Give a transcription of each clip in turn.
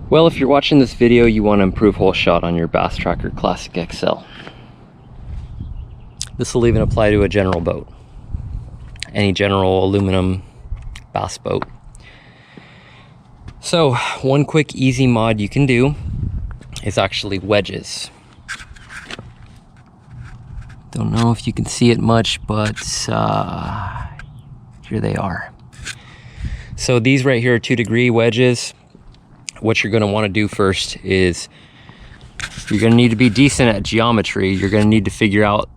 Well, if you're watching this video, you want to improve hole shot on your Bass Tracker Classic XL. This will even apply to a general boat. Any general aluminum bass boat. So, one quick easy mod you can do is actually wedges. Don't know if you can see it much, but here they are. So these right here are 2-degree wedges. What you're gonna wanna do first is you're gonna need to be decent at geometry. You're gonna need to figure out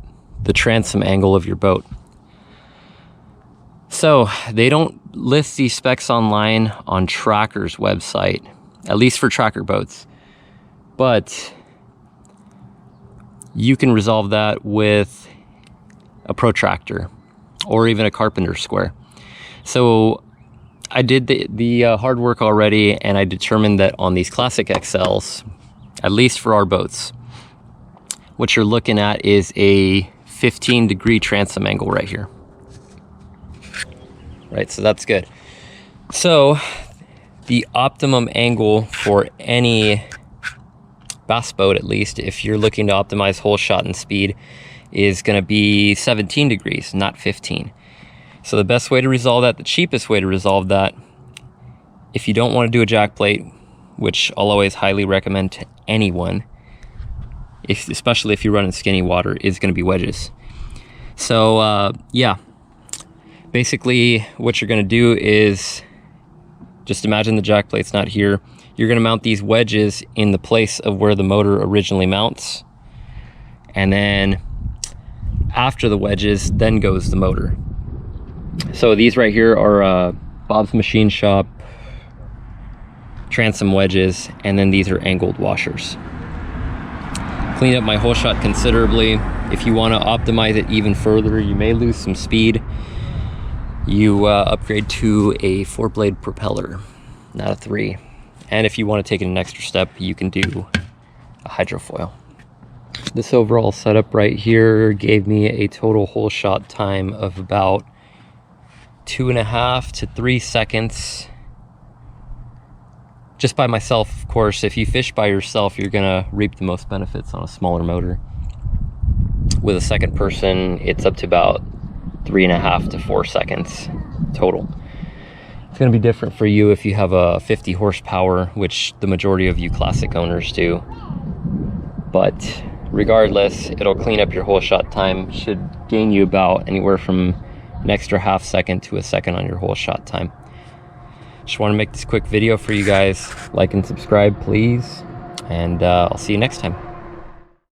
the transom angle of your boat. So they don't list these specs online on Tracker's website, at least for tracker boats. But you can resolve that with a protractor or even a carpenter square. So I did the hard work already, and I determined that on these Classic XLs, at least for our boats, what you're looking at is a 15-degree transom angle right here. Right, so that's good. So the optimum angle for any bass boat, at least if you're looking to optimize hole shot and speed, is going to be 17 degrees, not 15. So the best way to resolve that, the cheapest way to resolve that, if you don't want to do a jack plate, which I'll always highly recommend to anyone, especially if you're running skinny water, is going to be wedges. So yeah, basically what you're going to do is just imagine the jack plate's not here. You're going to mount these wedges in the place of where the motor originally mounts, and then after the wedges then goes the motor. So these right here are Bob's Machine Shop transom wedges, and then these are angled washers. Cleaned up my hole shot considerably. If you want to optimize it even further, you may lose some speed. You upgrade to a 4-blade propeller, not a 3. And if you want to take it an extra step, you can do a hydrofoil. This overall setup right here gave me a total hole shot time of about 2.5 to 3 seconds. Just by myself, of course. If you fish by yourself, you're gonna reap the most benefits on a smaller motor. With a second person, it's up to about 3.5 to 4 seconds total. It's going to be different for you if you have a 50 horsepower, which the majority of you Classic owners do. But regardless, it'll clean up your hole shot time. Should gain you about anywhere from an extra ½ second to a second on your hole shot time. Just want to make this quick video for you guys. Like and subscribe, please. And I'll see you next time.